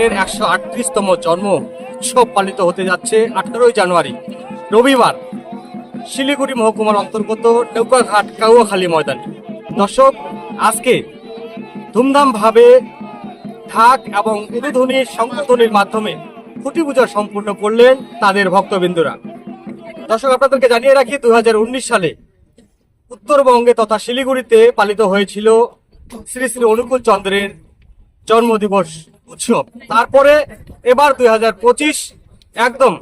ঠাকুরের 138তম জন্ম উৎসব পালিত হতে যাচ্ছে 18ই জানুয়ারি রবিবার শিলিগুড়ি মহকুমার অন্তর্গত নৌকাঘাট কাউয়াখালী ময়দানে। দর্শক, আজকে ধুমধামভাবে ঢাক এবং উলুধ্বনির সংগঠনের মাধ্যমে খুঁটি পূজা সম্পূর্ণ করলেন তাদের ভক্তবৃন্দরা। দর্শক, আপনাদেরকে জানিয়ে রাখি 2019 সালে উত্তরবঙ্গে তথা শিলিগুড়িতে পালিত হয়েছিল শ্রী শ্রী অনুকূল চন্দ্রের জন্মদিবস উৎসব। তারপরে এবার 2025 একদম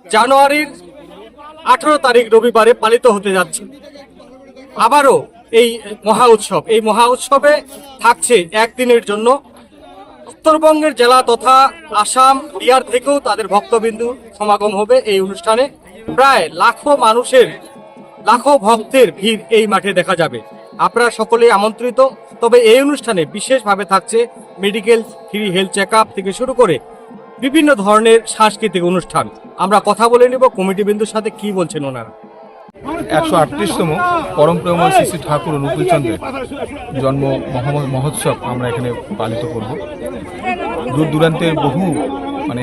জানুয়ারির 18 তারিখ রবিবারে পালিত হতে যাচ্ছে আবারও এই মহা উৎসবে থাকছে একদিনের জন্য উত্তরবঙ্গের জেলা তথা আসাম বিহার থেকেও তাদের ভক্তবিন্দু সমাগম হবে। এই অনুষ্ঠানে প্রায় লাখো ভক্তের ভিড় এই মাঠে দেখা যাবে। আপনারা সকলেই আমন্ত্রিত। তবে এই অনুষ্ঠানে বিশেষভাবে থাকছে medical free health check up থেকে শুরু করে বিভিন্ন ধরনের সাংস্কৃতিক অনুষ্ঠান। আমরা কথা বলে নেব কমিটি বিন্দুর সাথে, কি বলছেন ওনারা। 138তম পরম প্রেমময় শ্রী শ্রী ঠাকুর অনুকূল চন্দ্রের জন্ম মহোৎসব আমরা এখানে পালিত করব। দূর দূরান্তের বহু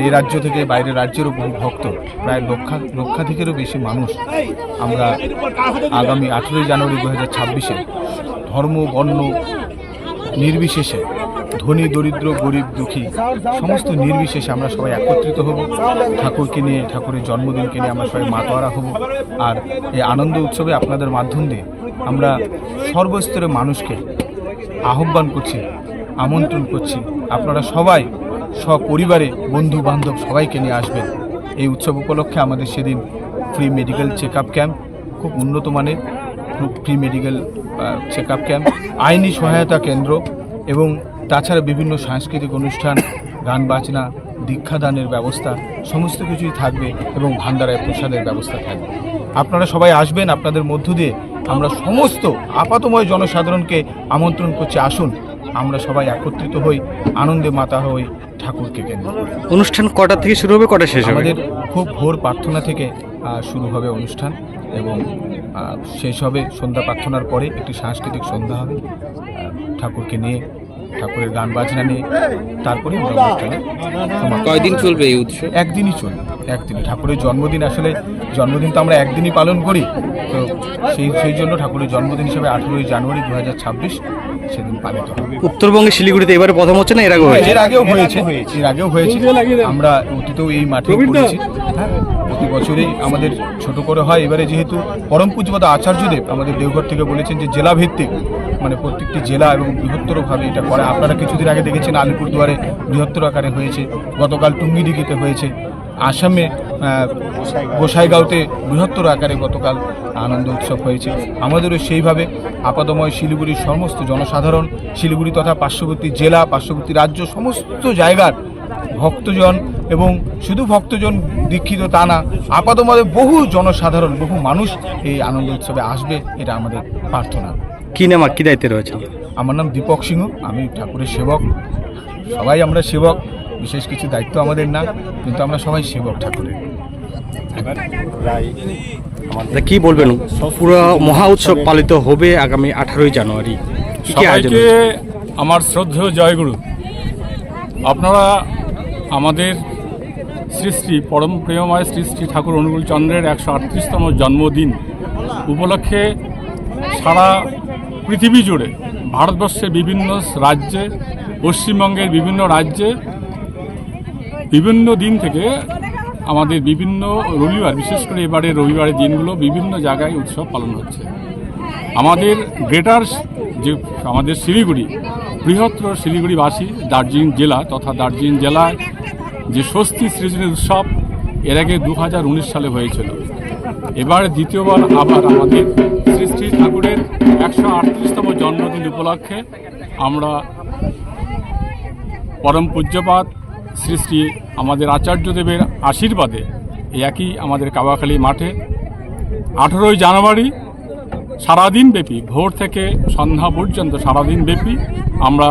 এই রাজ্য থেকে বাইরের রাজ্যেরও বহু ভক্ত, প্রায় লক্ষাধিকেরও বেশি মানুষ আমরা আগামী 18ই জানুয়ারি 2026-এ ধর্ম বর্ণ নির্বিশেষে, ধনী দরিদ্র গরিব দুঃখী সমস্ত নির্বিশেষে আমরা সবাই একত্রিত হব। ঠাকুরকে নিয়ে, ঠাকুরের জন্মদিনকে নিয়ে আমরা সবাই মাতোয়ারা হব। আর এই আনন্দ উৎসবে আপনাদের মাধ্যম দিয়ে আমরা সর্বস্তরের মানুষকে আহ্বান করছি, আমন্ত্রণ করছি, আপনারা সবাই সপরিবারে বন্ধু বান্ধব সবাইকে নিয়ে আসবেন। এই উৎসব উপলক্ষে আমাদের সেদিন free medical check up camp, খুব উন্নত মানের free medical check up camp, আইনি সহায়তা কেন্দ্র এবং তাছাড়া বিভিন্ন সাংস্কৃতিক অনুষ্ঠান, গান বাজনা, দীক্ষাদানের ব্যবস্থা সমস্ত কিছুই থাকবে এবং ভান্ডারায় প্রসাদের ব্যবস্থা থাকবে। আপনারা সবাই আসবেন। আপনাদের মধ্য দিয়ে আমরা সমস্ত আপাতময় জনসাধারণকে আমন্ত্রণ করছি, আসুন আমরা সবাই একত্রিত হই, আনন্দে মাতা হই ঠাকুরকে কেন্দ্র করে। অনুষ্ঠান কটা থেকে শুরু হবে, কটা শেষ হবে? আমাদের খুব ভোর প্রার্থনা থেকে শুরু হবে অনুষ্ঠান এবং শেষ হবে সন্ধ্যা প্রার্থনার পরে একটি সাংস্কৃতিক সন্ধ্যা হবে ঠাকুরকে নিয়ে, ঠাকুরের গান বাজনা নিয়ে। তারপরে কয়দিন চলবে এই উৎসব? একদিনই চলবে, একদিনই। ঠাকুরের জন্মদিন, আসলে জন্মদিন তো আমরা একদিনই পালন করি, তো সেই জন্য ঠাকুরের জন্মদিন হিসেবে 18ই জানুয়ারি 2026 সেদিন পালিত হবে। উত্তরবঙ্গে শিলিগুড়িতে এবারে প্রথম হচ্ছে না? এর আগেও হয়েছে। আমরা অতীতেও এই মাঠে করেছি। হ্যাঁ, প্রতি বছরেই আমাদের ছোট করে হয়। এবারে যেহেতু পরম পূজ্যপাদ আচার্যদেব আমাদের দেওঘর থেকে বলেছেন যে জেলা ভিত্তিক, প্রত্যেকটি জেলা এবং বৃহত্তরভাবে এটা করা। আপনারা কিছুদিন আগে দেখেছেন আলিপুরদুয়ারে বৃহত্তর আকারে হয়েছে, গতকাল টুঙ্গিডিগিতে হয়েছে, আসামে গোসাইগাঁওতে বৃহত্তর আকারে গতকাল আনন্দ উৎসব হয়েছে। আমাদেরও সেইভাবে আপাতময় শিলিগুড়ির সমস্ত জনসাধারণ, শিলিগুড়ি তথা পার্শ্ববর্তী জেলা, পার্শ্ববর্তী রাজ্য সমস্ত জায়গার ভক্তজন এবং শুধু ভক্তজন দীক্ষিত তা না, আপাতময় বহু জনসাধারণ, বহু মানুষ এই আনন্দ উৎসবে আসবে, এটা আমাদের প্রার্থনা। কি নাম আর কি দায়িত্বে রয়েছে? আমার নাম দীপক সিংহ, আমি ঠাকুরের সেবক। সবাই আমরা সেবক, বিশেষ কিছু দায়িত্ব আমাদের না, কিন্তু আমরা সবাই সেবক ঠাকুরের। কি বলবেন, পুরো মহা উৎসব পালিত হবে আগামী 18ই জানুয়ারি। সবাইকে আমার শ্রদ্ধেয় জয়গুরু। আপনারা আমাদের শ্রী শ্রী পরম প্রেমময় শ্রী শ্রী ঠাকুর অনুকূল চন্দ্রের 138তম জন্মদিন উপলক্ষে সারা পৃথিবী জুড়ে, ভারতবর্ষের বিভিন্ন রাজ্যে, পশ্চিমবঙ্গের বিভিন্ন রাজ্যে বিভিন্ন দিন থেকে আমাদের বিভিন্ন রবিবার, বিশেষ করে এবারে রবিবারের দিনগুলো বিভিন্ন জায়গায় উৎসব পালন হচ্ছে। আমাদের গ্রেটার যে আমাদের শিলিগুড়ি, বৃহত্তর শিলিগুড়িবাসী দার্জিলিং জেলা তথা দার্জিলিং জেলায় যে ষষ্ঠী সৃজনী উৎসব এর আগে 2019 সালে হয়েছিল। এবার দ্বিতীয়বার আবার আমাদের শ্রী শ্রী ঠাকুরের 138তম জন্মদিন উপলক্ষে আমরা পরম পূজ্যপাদ শ্রী শ্রী আমাদের আচার্যদেবের আশীর্বাদে একই আমাদের কাওয়াখালী মাঠে 18ই জানুয়ারি সারাদিন ব্যাপী, ভোর থেকে সন্ধ্যা পর্যন্ত সারাদিন ব্যাপী আমরা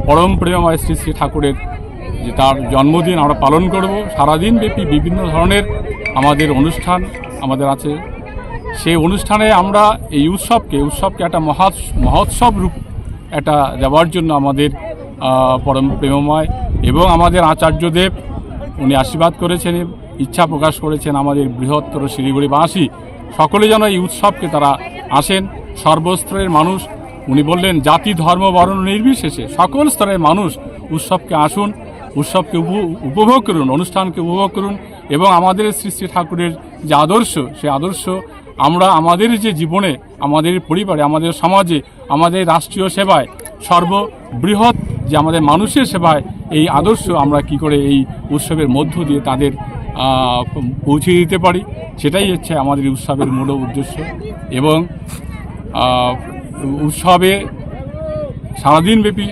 পরম প্রেমময় শ্রী শ্রী ঠাকুরের যে তার জন্মদিন আমরা পালন করব। সারাদিন ব্যাপী বিভিন্ন ধরনের আমাদের অনুষ্ঠান আমাদের আছে। সেই অনুষ্ঠানে আমরা এই উৎসবকে একটা মহোৎসব রূপ একটা দেওয়ার জন্য আমাদের পরম প্রেমময় এবং আমাদের আচার্যদেব উনি আশীর্বাদ করেছেন, ইচ্ছা প্রকাশ করেছেন আমাদের বৃহত্তর শিলিগুড়িবাসী সকলে যেন এই উৎসবকে তারা আসেন। সর্বস্তরের মানুষ, উনি বললেন জাতি ধর্ম বর্ণ নির্বিশেষে সকল স্তরের মানুষ উৎসবকে আসুন, উৎসবকে উপভোগ করুন, অনুষ্ঠানকে উপভোগ করুন এবং আমাদের শ্রী শ্রী ঠাকুরের যে আদর্শ, সেই আদর্শ আমরা আমাদের যে জীবনে, আমাদের পরিবারে, আমাদের সমাজে, আমাদের রাষ্ট্রীয় সেবায়, সর্ববৃহৎ যে আমাদের মানুষের সেবায় এই আদর্শ আমরা কি করে এই উৎসবের মধ্য দিয়ে তাদের পৌঁছে দিতে পারি, সেটাই হচ্ছে আমাদের এই উৎসবের মূল উদ্দেশ্য। এবং উৎসবে সারাদিনব্যাপী